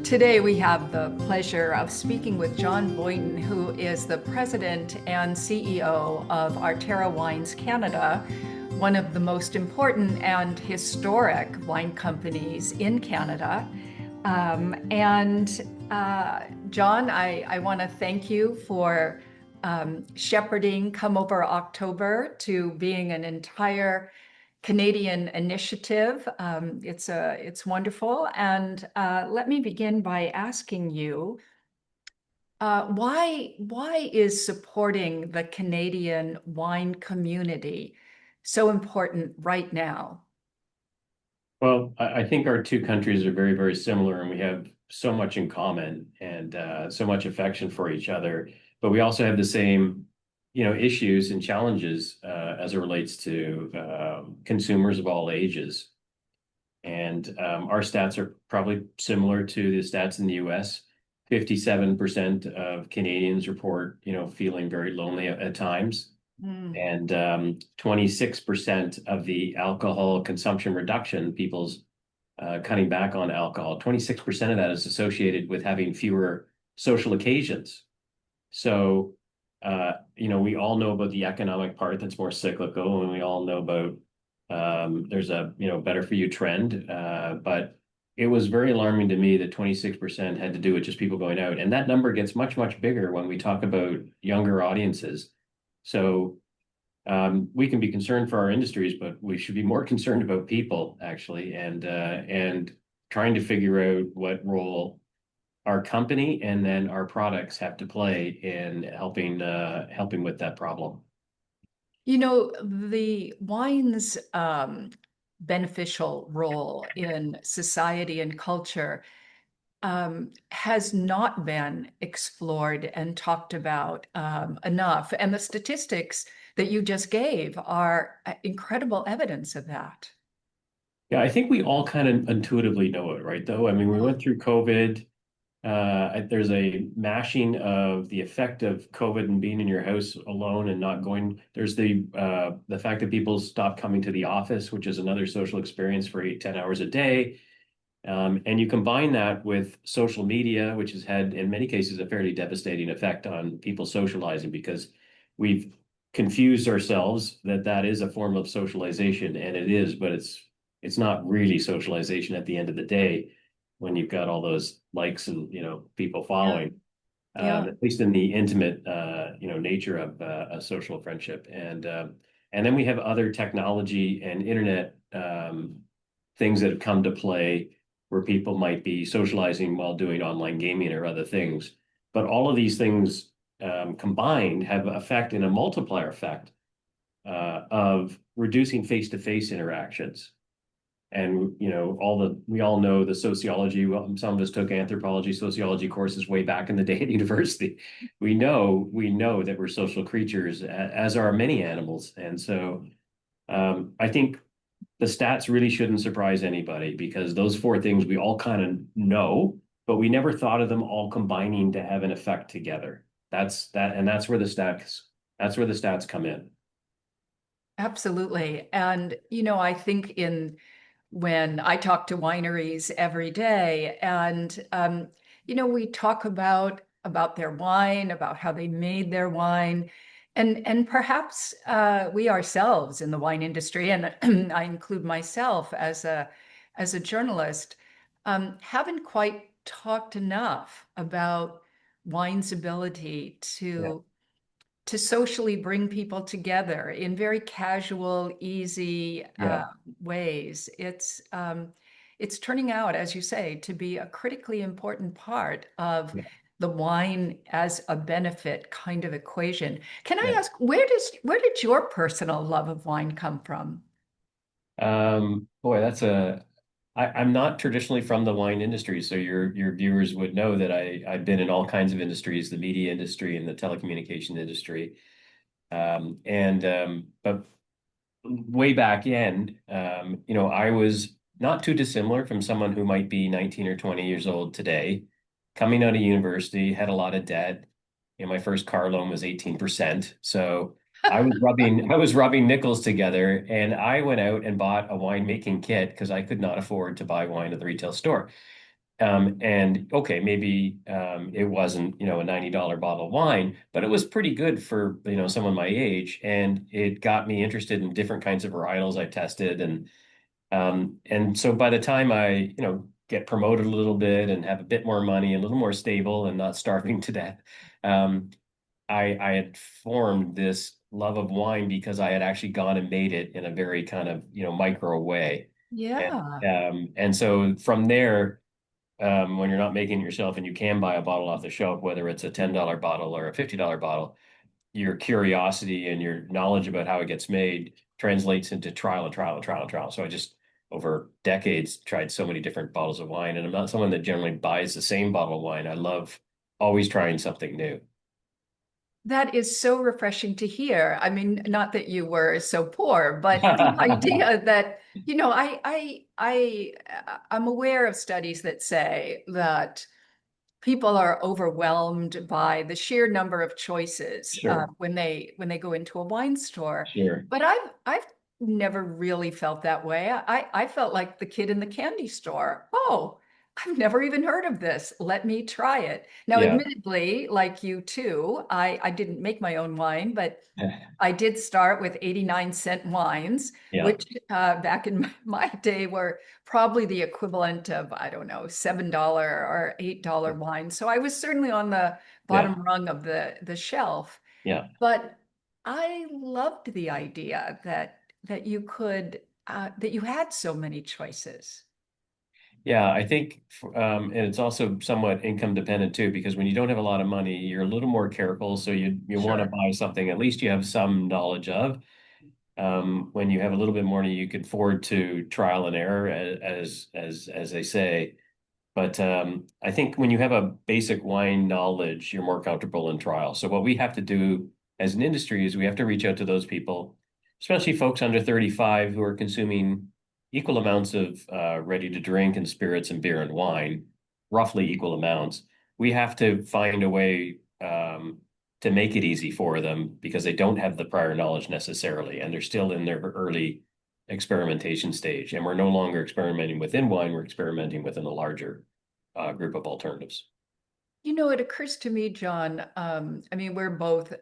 Today, we have the pleasure of speaking with John Boynton, who is the president and CEO of Arterra Wines Canada, one of the most important and historic wine companies in Canada. John, I want to thank you for shepherding Come Over October to being an entire Canadian initiative. It's wonderful. And let me begin by asking you, why is supporting the Canadian wine community so important right now? Well, I think our two countries are very, very similar, and we have so much in common and so much affection for each other. But we also have the same, issues and challenges as it relates to consumers of all ages. And our stats are probably similar to the stats in the U.S. 57% of Canadians report, feeling very lonely at times. Mm. And 26% of the alcohol consumption reduction, people's cutting back on alcohol, 26% of that is associated with having fewer social occasions. So, we all know about the economic part that's more cyclical, and we all know about there's a, better for you trend. But it was very alarming to me that 26% had to do with just people going out. And that number gets much, much bigger when we talk about younger audiences. So we can be concerned for our industries, but we should be more concerned about people actually, and trying to figure out what role our company and then our products have to play in helping with that problem. The wine's beneficial role in society and culture has not been explored and talked about enough. And the statistics that you just gave are incredible evidence of that. Yeah, I think we all kind of intuitively know it, right? Though, I mean, we went through COVID. There's a mashing of the effect of COVID and being in your house alone and not going. There's the fact that people stop coming to the office, which is another social experience for 8, 10 hours a day. And you combine that with social media, which has had, in many cases, a fairly devastating effect on people socializing because we've confused ourselves that is a form of socialization, and it is, but it's not really socialization at the end of the day when you've got all those likes and people Yeah. following, Yeah. at least in the intimate nature of a social friendship, and then we have other technology and internet things that have come to play where people might be socializing while doing online gaming or other things. But all of these things combined have effect in a multiplier effect of reducing face-to-face interactions. And we all know the sociology. Well, some of us took anthropology, sociology courses way back in the day at university. We know that we're social creatures, as are many animals. And so I think the stats really shouldn't surprise anybody because those four things we all kind of know, but we never thought of them all combining to have an effect together. That's where the stats come in. Absolutely. And, I think when I talk to wineries every day and, we talk about their wine, about how they made their wine, and perhaps we ourselves in the wine industry, and I include myself as a journalist, haven't quite talked enough about wine's ability Yeah. to socially bring people together in very casual, easy Yeah. ways. It's turning out, as you say, to be a critically important part of Yeah. the wine as a benefit kind of equation. Can I Yeah. ask, where did your personal love of wine come from? Boy, I'm not traditionally from the wine industry, so your viewers would know that I've been in all kinds of industries, the media industry and the telecommunication industry. But way back in, I was not too dissimilar from someone who might be 19 or 20 years old today, coming out of university, had a lot of debt. My first car loan was 18%. So I was rubbing nickels together, and I went out and bought a winemaking kit because I could not afford to buy wine at the retail store. And okay, maybe it wasn't, a $90 bottle of wine, but it was pretty good for, someone my age. And it got me interested in different kinds of varietals I tested. And so by the time I, get promoted a little bit and have a bit more money and a little more stable and not starving to death, um, I had formed this love of wine because I had actually gone and made it in a very kind of, micro way. Yeah. And so from there, when you're not making it yourself and you can buy a bottle off the shelf, whether it's a $10 bottle or a $50 bottle, your curiosity and your knowledge about how it gets made translates into trial and trial and trial and trial. So I just, over decades, tried so many different bottles of wine. And I'm not someone that generally buys the same bottle of wine. I love always trying something new. That is so refreshing to hear. I mean, not that you were so poor, but the idea that, I'm aware of studies that say that people are overwhelmed by the sheer number of choices Sure, when they go into a wine store. sure. But I've never really felt that way. I felt like the kid in the candy store. Oh, I've never even heard of this. Let me try it. Now, Yeah. admittedly, like you too, I didn't make my own wine, but I did start with 89-cent wines, Yeah. which back in my day were probably the equivalent of, I don't know, $7 or $8 wine. So I was certainly on the Yeah. bottom rung of the shelf. Yeah. But I loved the idea that you could that you had so many choices. Yeah, I think, and it's also somewhat income dependent too, because when you don't have a lot of money, you're a little more careful. So you want to Sure. buy something at least you have some knowledge of. When you have a little bit more money, you can afford to trial and error, as they say. But I think when you have a basic wine knowledge, you're more comfortable in trial. So what we have to do as an industry is we have to reach out to those people, especially folks under 35 who are consuming equal amounts of ready to drink and spirits and beer and wine, roughly equal amounts. We have to find a way to make it easy for them because they don't have the prior knowledge necessarily, and they're still in their early experimentation stage. And we're no longer experimenting within wine, we're experimenting within a larger group of alternatives. It occurs to me, John, I mean, we're both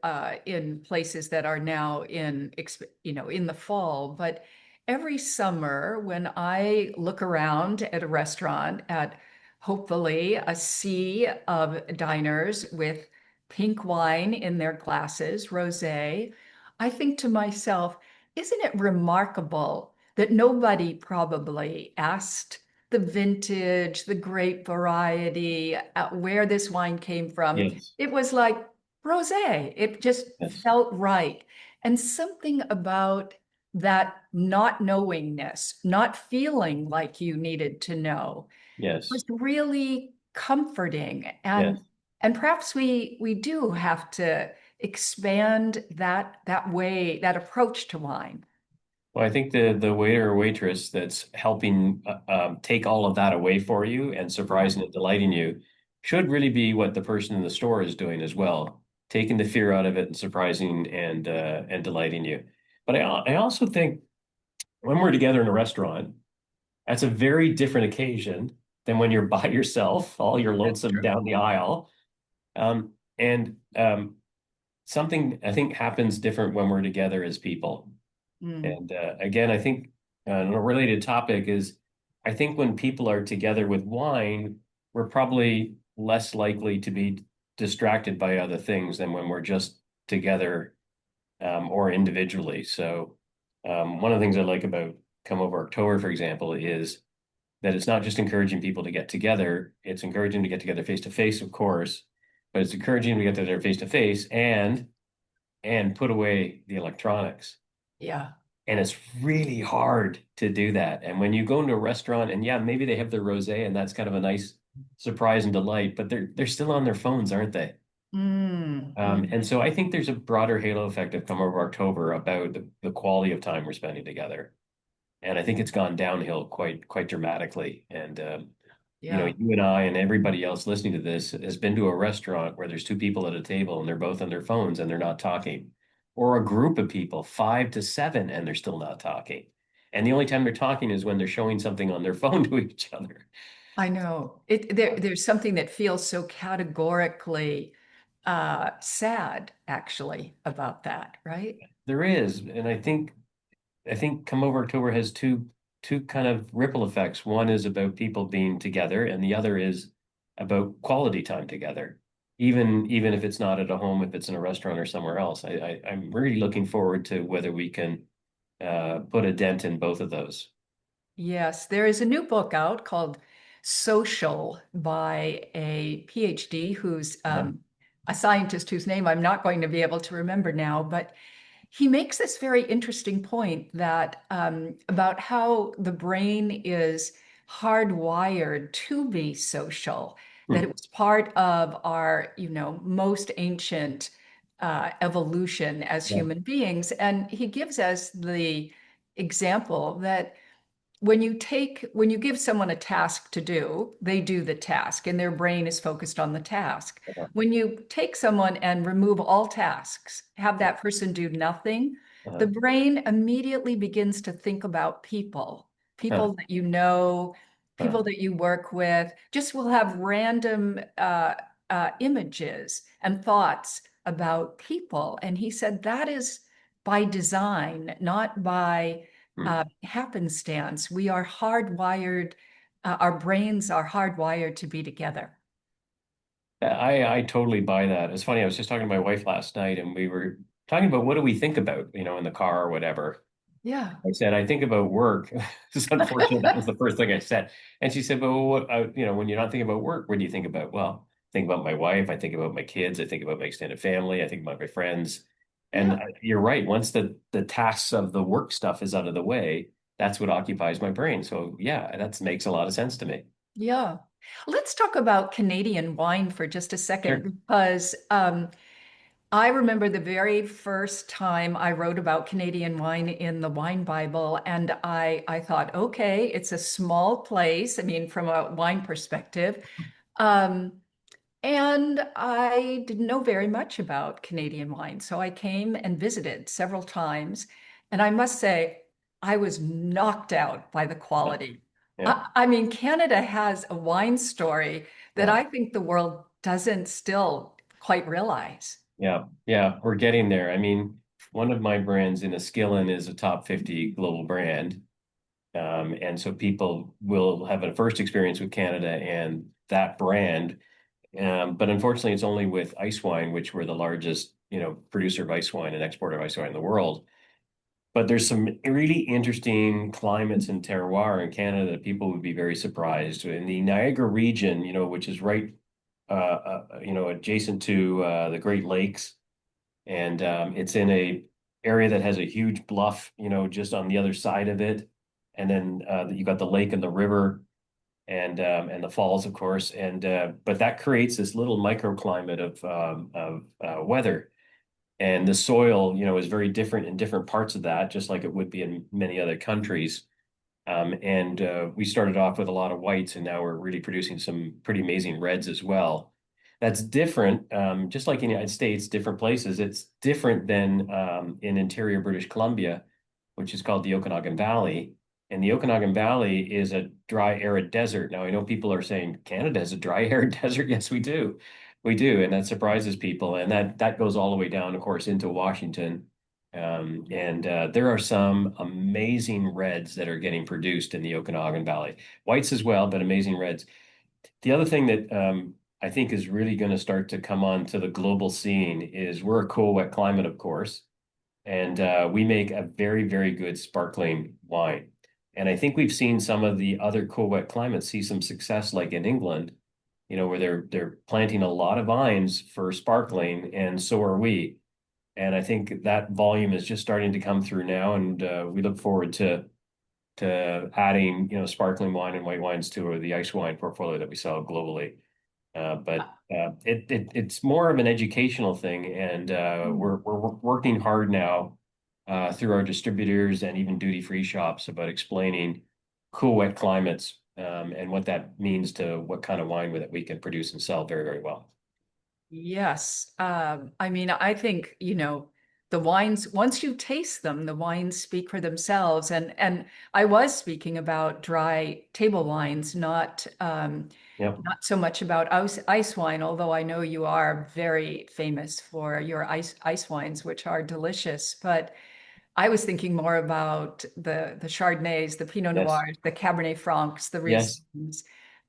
in places that are now in the fall, but every summer when I look around at a restaurant at hopefully a sea of diners with pink wine in their glasses, rosé, I think to myself, isn't it remarkable that nobody probably asked the vintage, the grape variety, where this wine came from? Yes, It was like rosé. It just yes, felt right. And something about that not knowingness, not feeling like you needed to know, was yes, really comforting. yes. And perhaps we do have to expand that way, that approach to wine. Well, I think the waiter or waitress that's helping take all of that away for you and Yeah. surprising and delighting you should really be what the person in the store is doing as well, taking the fear out of it and surprising and delighting you. But I also think when we're together in a restaurant, that's a very different occasion than when you're by yourself, all you're That's lonesome true. down the aisle. And something I think happens different when we're together as people. Mm, And again, I think a related topic is I think when people are together with wine, we're probably less likely to be distracted by other things than when we're just together or individually. So one of the things I like about Come Over October, for example, is that it's not just encouraging people to get together, it's encouraging them to get together face to face, of course, but it's encouraging them to get together face to face and put away the electronics. yeah. And it's really hard to do that. And when you go into a restaurant and yeah, maybe they have their rosé and that's kind of a nice surprise and delight, but they're still on their phones, aren't they? Mm, And mm. so I think there's a broader halo effect of Come Over October about the quality of time we're spending together. And I think it's gone downhill quite dramatically. And Yeah. you and I and everybody else listening to this has been to a restaurant where there's two people at a table and they're both on their phones and they're not talking, or a group of people, 5 to 7, and they're still not talking. And the only time they're talking is when they're showing something on their phone to each other. I know. There's something that feels so categorically sad, actually, about that, right? There is, and I think Come Over October has two kind of ripple effects. One is about people being together, and the other is about quality time together. Even if it's not at a home, if it's in a restaurant or somewhere else. I'm really looking forward to whether we can put a dent in both of those. Yes, there is a new book out called Social by a PhD who's Uh, a scientist whose name I'm not going to be able to remember now, but he makes this very interesting point that about how the brain is hardwired to be social, that it hmm, was part of our, most ancient evolution as yeah, human beings. And he gives us the example that when you give someone a task to do, they do the task and their brain is focused on the task. uh, When you take someone and remove all tasks, have that person do nothing, the uh, brain immediately begins to think about people, uh, people that you know, uh. people that you work with, just will have random images and thoughts about people. And he said that is by design, not by Hmm. happenstance. We are hardwired, our brains are hardwired to be together. I totally buy that. It's funny. I was just talking to my wife last night, and we were talking about what do we think about, in the car or whatever. Yeah. I said, I think about work. It's unfortunate that was the first thing I said. And she said, well, when you're not thinking about work, what do you think about? Well, I think about my wife. I think about my kids. I think about my extended family. I think about my friends. And Yeah. you're right. Once the tasks of the work stuff is out of the way, that's what occupies my brain. So yeah, that makes a lot of sense to me. Yeah. Let's talk about Canadian wine for just a second, Sure. because I remember the very first time I wrote about Canadian wine in the Wine Bible, and I thought, okay, it's a small place. I mean, from a wine perspective. Um, And I didn't know very much about Canadian wine. So I came and visited several times. And I must say, I was knocked out by the Yeah. quality. Yeah. I mean, Canada has a wine story that Yeah. I think the world doesn't still quite realize. Yeah, yeah, we're getting there. I mean, one of my brands in Enniskillen is a top 50 global brand. And so people will have a first experience with Canada and that brand. But unfortunately, it's only with ice wine, which we're the largest, producer of ice wine and exporter of ice wine in the world. But there's some really interesting climates and terroir in Canada that people would be very surprised. In the Niagara region, which is right, adjacent to the Great Lakes, and it's in a area that has a huge bluff, just on the other side of it, and then you got the lake and the river, and the falls, of course, and but that creates this little microclimate of weather, and the soil, is very different in different parts of that, just like it would be in many other countries. And we started off with a lot of whites, and now we're really producing some pretty amazing reds as well. That's different, just like in the United States, different places. It's different than in interior British Columbia, which is called the Okanagan Valley. And the Okanagan Valley is a dry, arid desert. Now, I know people are saying Canada has a dry, arid desert. Yes, we do. We do. And that surprises people. And that goes all the way down, of course, into Washington. And there are some amazing reds that are getting produced in the Okanagan Valley. Whites as well, but amazing reds. The other thing that I think is really going to start to come on to the global scene is we're a cool, wet climate, of course, and we make a very, very good sparkling wine. And I think we've seen some of the other cool, wet climates see some success, like in England, where they're planting a lot of vines for sparkling, and so are we. And I think that volume is just starting to come through now, and we look forward to adding, sparkling wine and white wines to the ice wine portfolio that we sell globally. But it's more of an educational thing, and we're working hard now through our distributors and even duty-free shops about explaining cool, wet climates, and what that means to what kind of wine that we can produce and sell very, very well. Yes. I mean, I think, the wines, once you taste them, the wines speak for themselves. And I was speaking about dry table wines, Yep. not so much about ice wine, although I know you are very famous for your ice wines, which are delicious. But I was thinking more about the Chardonnays, the Pinot Yes. Noirs, the Cabernet Francs, the Yes. Rieslings,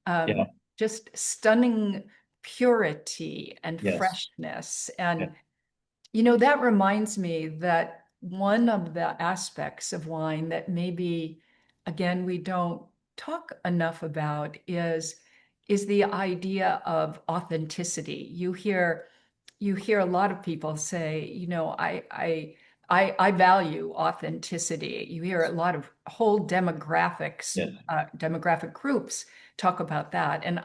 Yeah. just stunning purity and Yes. freshness. Yeah. And that reminds me that one of the aspects of wine that maybe, again, we don't talk enough about is the idea of authenticity. You hear a lot of people say, I value authenticity. You hear a lot of whole Yes. demographic groups talk about that. And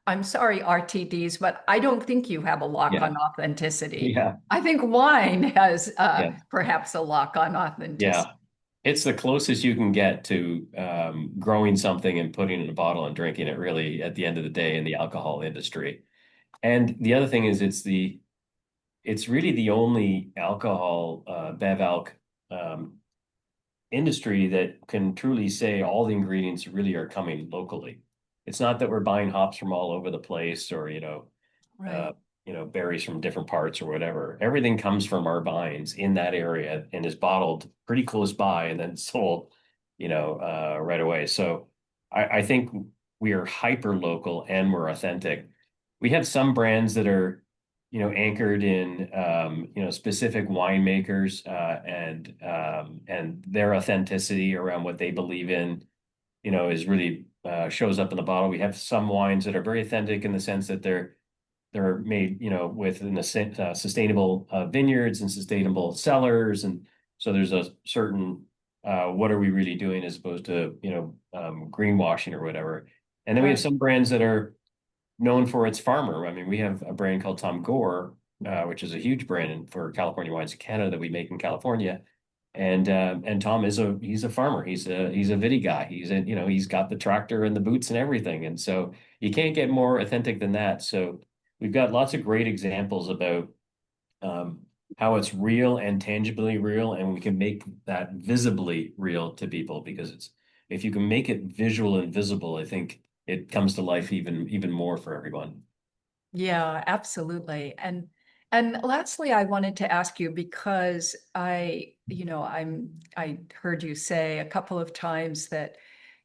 I'm sorry, RTDs, but I don't think you have a lock Yeah. on authenticity. Yeah. I think wine has Yeah. perhaps a lock on Yeah. authenticity. It's the closest you can get to growing something and putting it in a bottle and drinking it, really, at the end of the day in the alcohol industry. And the other thing is, it's really the only alcohol, bev alc industry that can truly say all the ingredients really are coming locally. It's not that we're buying hops from all over the place, or uh, Right. berries from different parts or whatever. Everything comes from our vines in that area and is bottled pretty close by and then sold, right away. So I think we are hyper local and we're authentic. We have some brands that are, anchored in, specific winemakers, and their authenticity around what they believe in, is really shows up in the bottle. We have some wines that are very authentic in the sense that they're made, within the sustainable vineyards and sustainable cellars, and so there's a certain what are we really doing as opposed to greenwashing or whatever. And then we have Right. some brands that are known for its farmer. I mean, we have a brand called Tom Gore, which is a huge brand for California wines in Canada that we make in California. And Tom he's a farmer. He's a viti guy. He's got the tractor and the boots and everything. And so you can't get more authentic than that. So we've got lots of great examples about um, how it's real and tangibly real, and we can make that visibly real to people, because if you can make it visual and visible, I think it comes to life even more for everyone. Yeah, absolutely. And lastly, I wanted to ask you because I heard you say a couple of times that,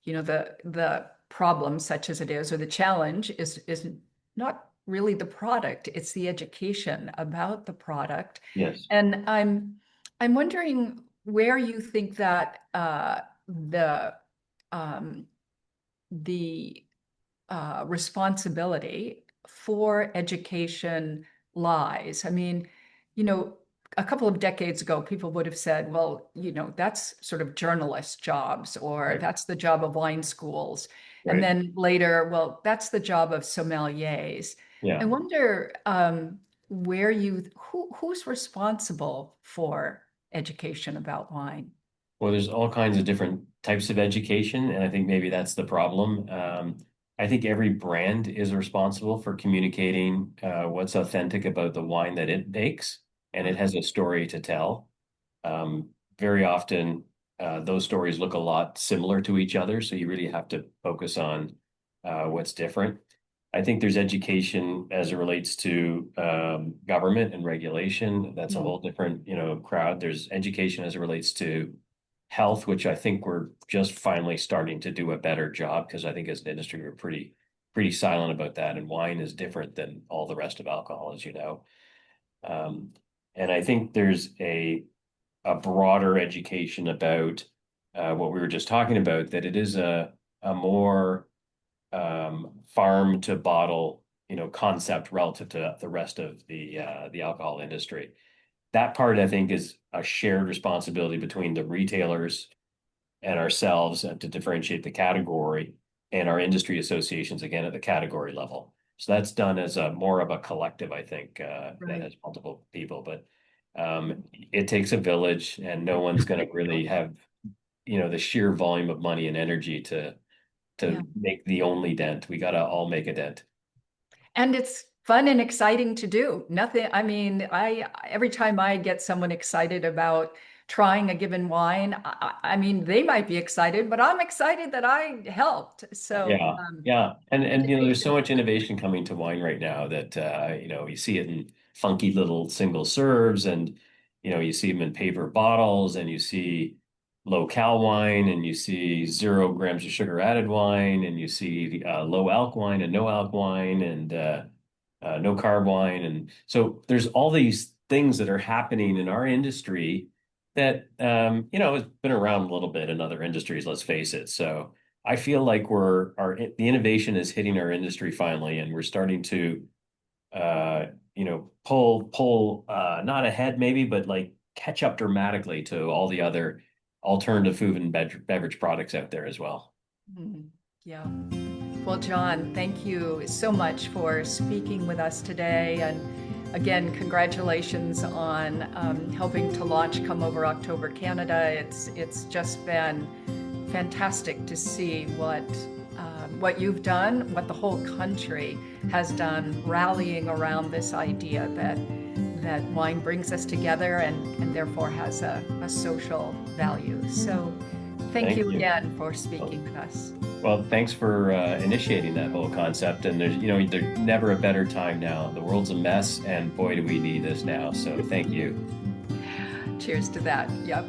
the problem, such as it is, or the challenge is not really the product, it's the education about the product. Yes. And I'm wondering where you think that um, the responsibility for education lies. I mean, you know, a couple of decades ago, people would have said, well, that's sort of journalist jobs, or Right. that's the job of wine schools. And Right. then later, well, that's the job of sommeliers. I Yeah. wonder who's responsible for education about wine? Well, there's all kinds of different types of education, and I think maybe that's the problem. I think every brand is responsible for communicating what's authentic about the wine that it makes, and it has a story to tell. Very often, those stories look a lot similar to each other, so you really have to focus on what's different. I think there's education as it relates to government and regulation. That's a Hmm. whole different, crowd. There's education as it relates to health, which I think we're just finally starting to do a better job, because I think as an industry we're pretty silent about that. And wine is different than all the rest of alcohol, as you know. Um, and I think there's a broader education about what we were just talking about, that it is a more farm to bottle, concept relative to the rest of the alcohol industry. That part, I think, is a shared responsibility between the retailers and ourselves, to differentiate the category, and our industry associations, again, at the category level. So that's done as a more of a collective, I think, that Right. has multiple people, but it takes a village, and no one's going to really have, the sheer volume of money and energy to Yeah. make the only dent. We got to all make a dent. And it's fun and exciting to do. Nothing, I mean, every time I get someone excited about trying a given wine, I mean, they might be excited, but I'm excited that I helped. So, Yeah, yeah, and there's so education. much innovation coming to wine right now that you see it in funky little single serves, and you see them in paper bottles, and you see low cal wine, and you see 0 grams of sugar added wine, and you see low alc wine and no alc wine, and no carb wine, and so there's all these things that are happening in our industry that has been around a little bit in other industries. Let's face it, so. I feel like the innovation is hitting our industry finally, and we're starting to pull not ahead maybe, but like catch up dramatically to all the other alternative food and beverage products out there as well. Mhm. Yeah. Well, John, thank you so much for speaking with us today. And again, congratulations on helping to launch Come Over October Canada. It's just been fantastic to see what you've done, what the whole country has done, rallying around this idea that wine brings us together and therefore has a social value. So thank Thank you you. again for Well, speaking with us. well, thanks for initiating that whole concept. And there's never a better time now. The world's a mess, and boy, do we need this now. So thank you. Cheers to that. Yep.